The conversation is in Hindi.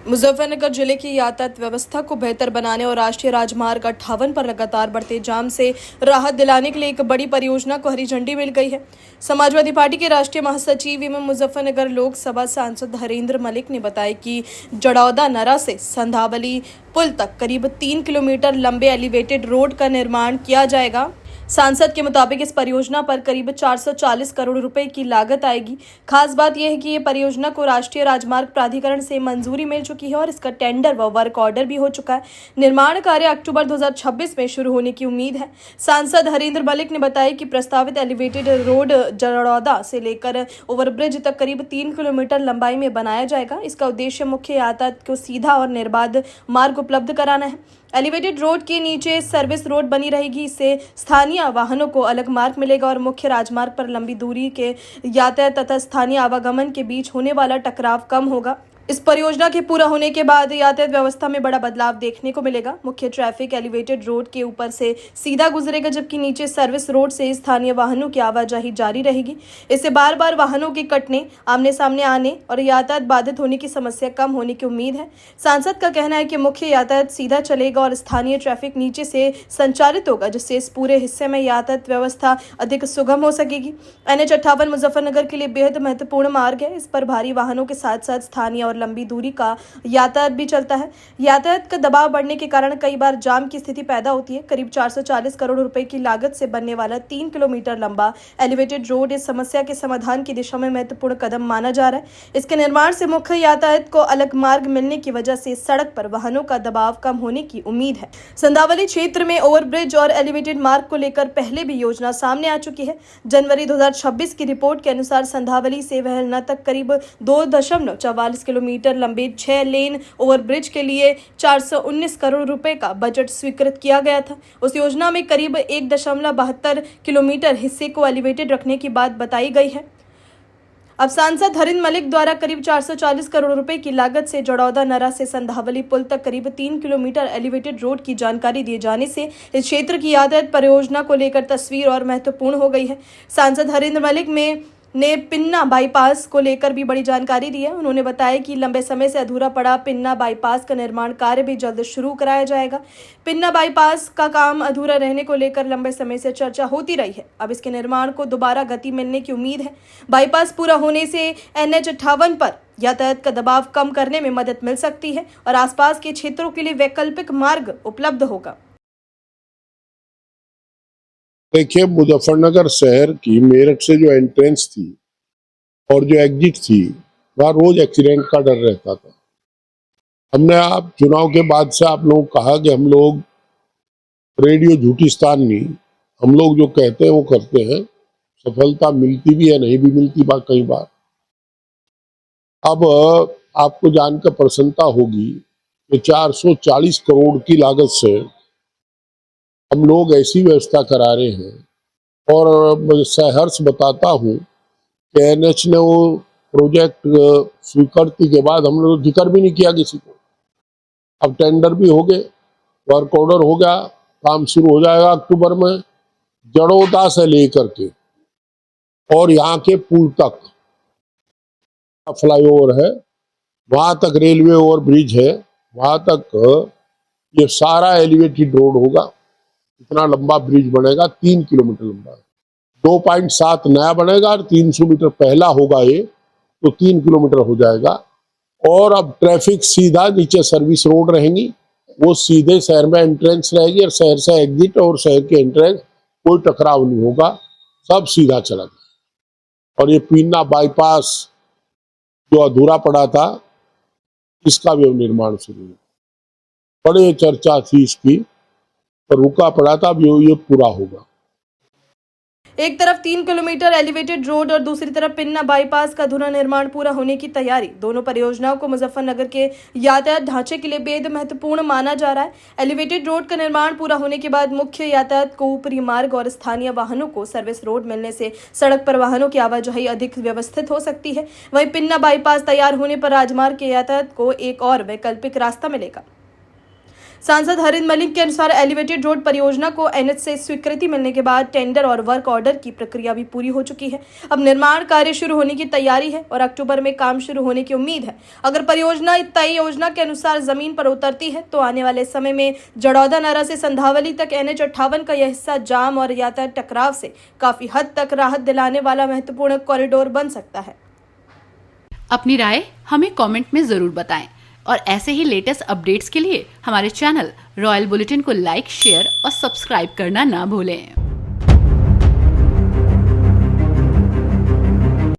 मुजफ्फरनगर जिले की यातायात व्यवस्था को बेहतर बनाने और राष्ट्रीय राजमार्ग 58 पर लगातार बढ़ते जाम से राहत दिलाने के लिए एक बड़ी परियोजना को हरी झंडी मिल गई है। समाजवादी पार्टी के राष्ट्रीय महासचिव एवं मुजफ्फरनगर लोकसभा सांसद हरेंद्र मलिक ने बताया कि जड़ौदा नरा से संधावली पुल तक करीब 3 किलोमीटर लंबे एलिवेटेड रोड का निर्माण किया जाएगा। सांसद के मुताबिक इस परियोजना पर करीब 440 करोड़ रुपए की लागत आएगी। खास बात यह है कि ये परियोजना को राष्ट्रीय राजमार्ग प्राधिकरण से मंजूरी मिल चुकी है और इसका टेंडर व वर्क ऑर्डर भी हो चुका है। निर्माण कार्य अक्टूबर 2026 में शुरू होने की उम्मीद है। सांसद हरेंद्र मलिक ने बताया कि प्रस्तावित एलिवेटेड रोड जड़ौदा से लेकर ओवरब्रिज तक करीब 3 किलोमीटर लंबाई में बनाया जाएगा। इसका उद्देश्य मुख्य यातायात को सीधा और निर्बाध मार्ग उपलब्ध कराना है। एलिवेटेड रोड के नीचे सर्विस रोड बनी रहेगी। इससे स्थानीय वाहनों को अलग मार्ग मिलेगा और मुख्य राजमार्ग पर लंबी दूरी के यातायात तथा स्थानीय आवागमन के बीच होने वाला टकराव कम होगा। इस परियोजना के पूरा होने के बाद यातायात व्यवस्था में बड़ा बदलाव देखने को मिलेगा। मुख्य ट्रैफिक एलिवेटेड रोड के ऊपर से सीधा गुजरेगा, जबकि नीचे सर्विस रोड से स्थानीय वाहनों की आवाजाही जारी रहेगी। इससे बार बार वाहनों के कटने, आमने सामने आने और यातायात बाधित होने की समस्या कम होने की उम्मीद है। सांसद का कहना है कि मुख्य यातायात सीधा चलेगा और स्थानीय ट्रैफिक नीचे से संचालित होगा, जिससे इस पूरे हिस्से में यातायात व्यवस्था अधिक सुगम हो सकेगी। NH-58 मुजफ्फरनगर के लिए बेहद महत्वपूर्ण मार्ग है। इस पर भारी वाहनों के साथ साथ स्थानीय और लंबी दूरी का यातायात भी चलता है। यातायात का दबाव बढ़ने के कारण कई बार जाम की स्थिति पैदा होती है। करीब 440 करोड़ रुपए की लागत से बनने वाला 3 किलोमीटर लंबा एलिवेटेड रोड इस समस्या के समाधान की दिशा में महत्वपूर्ण कदम माना जा रहा है। इसके निर्माण से मुख्य यातायात को अलग मार्ग मिलने की वजह से सड़क पर वाहनों का दबाव कम होने की उम्मीद है। संधावली क्षेत्र में ओवरब्रिज और एलिवेटेड मार्ग को लेकर पहले भी योजना सामने आ चुकी है। जनवरी 2026 की रिपोर्ट के अनुसार संधावली से वहलना तक करीब 2.44 किलोमीटर लंबे 6 लेन ओवरब्रिज के लिए 419 करोड़ रुपए का बजट स्वीकृत किया गया था। उस योजना में करीब 1.72 किलोमीटर हिस्से को एलिवेटेड रखने की बात बताई गई है। अब सांसद हरेंद्र मलिक द्वारा करीब 440 करोड़ रुपए की लागत से जड़ौदा नरा से संधावली पुल तक करीब 3 किलोमीटर एलिवेटेड रोड की जानकारी दिए जाने से इस क्षेत्र की यातायात परियोजना को लेकर तस्वीर और महत्वपूर्ण हो गई है। सांसद हरेंद्र मलिक ने पिन्ना बाईपास को लेकर भी बड़ी जानकारी दी है। उन्होंने बताया कि लंबे समय से अधूरा पड़ा पिन्ना बाईपास का निर्माण कार्य भी जल्द शुरू कराया जाएगा। पिन्ना बाईपास का काम अधूरा रहने को लेकर लंबे समय से चर्चा होती रही है। अब इसके निर्माण को दोबारा गति मिलने की उम्मीद है। बाईपास पूरा होने से NH-58 पर यातायात का दबाव कम करने में मदद मिल सकती है और आसपास के क्षेत्रों के लिए वैकल्पिक मार्ग उपलब्ध होगा। देखिए, मुजफ्फरनगर शहर की मेरठ से जो एंट्रेंस थी और जो एग्जिट थी, वहाँ रोज एक्सीडेंट का डर रहता था। हमने आप चुनाव के बाद से आप लोग कहा कि हम लोग रेडियो झूठिस्तान नहीं, हम लोग जो कहते हैं वो करते हैं। सफलता मिलती भी है, नहीं भी मिलती बात कई बार। अब आपको जानकर प्रसन्नता होगी कि 440 करोड़ की लागत से हम लोग ऐसी व्यवस्था करा रहे हैं और सहर्ष बताता हूँ कि NH ने वो प्रोजेक्ट स्वीकृति के बाद हम लोग जिक्र भी नहीं किया किसी को। अब टेंडर भी हो गए, वर्क ऑर्डर हो गया, काम शुरू हो जाएगा अक्टूबर में। जड़ौदा से लेकर के और यहाँ के पुल तक फ्लाईओवर है, वहां तक रेलवे ओवर ब्रिज है, वहां तक ये सारा एलिवेटेड रोड होगा। इतना लंबा ब्रिज बनेगा, 3 किलोमीटर लंबा, 2.7 नया बनेगा और 300 मीटर पहला होगा ये, तो 3 किलोमीटर हो जाएगा। और अब ट्रैफिक सीधा नीचे सर्विस रोड रहेंगी, वो सीधे शहर में एंट्रेंस रहेगी और शहर से एग्जिट और शहर के एंट्रेंस, कोई टकराव नहीं होगा, सब सीधा चला जाएगा। और ये पीना बाईपास जो अधूरा पड़ा था, इसका भी निर्माण शुरू हुआ। बड़ी चर्चा थी इसकी, पर रुका पड़ा था, अब ये पूरा होगा। एक तरफ 3 किलोमीटर एलिवेटेड रोड और दूसरी तरफ पिन्ना बाईपास का अधूरा निर्माण पूरा होने की तैयारी। दोनों परियोजनाओं को मुजफ्फरनगर के यातायात ढांचे के लिए बेहद महत्वपूर्ण माना जा रहा है। एलिवेटेड रोड का निर्माण पूरा होने के बाद मुख्य यातायात को ऊपरी मार्ग और स्थानीय वाहनों को सर्विस रोड मिलने से सड़क पर वाहनों की आवाजाही अधिक व्यवस्थित हो सकती है। वहीं पिन्ना बाईपास तैयार होने पर राजमार्ग के यातायात को एक और वैकल्पिक रास्ता मिलेगा। सांसद हरिंद्र मलिक के अनुसार एलिवेटेड रोड परियोजना को एनएच से स्वीकृति मिलने के बाद टेंडर और वर्क ऑर्डर की प्रक्रिया भी पूरी हो चुकी है। अब निर्माण कार्य शुरू होने की तैयारी है और अक्टूबर में काम शुरू होने की उम्मीद है। अगर परियोजना तय योजना के अनुसार जमीन पर उतरती है तो आने वाले समय में जड़ौदा नारा से संधावली तक एनएच 58 का यह हिस्सा जाम और यातायात टकराव से काफी हद तक राहत दिलाने वाला महत्वपूर्ण कॉरिडोर बन सकता है। अपनी राय हमें कमेंट में जरूर बताएं और ऐसे ही लेटेस्ट अपडेट्स के लिए हमारे चैनल रॉयल बुलेटिन को लाइक, शेयर और सब्सक्राइब करना ना भूलें।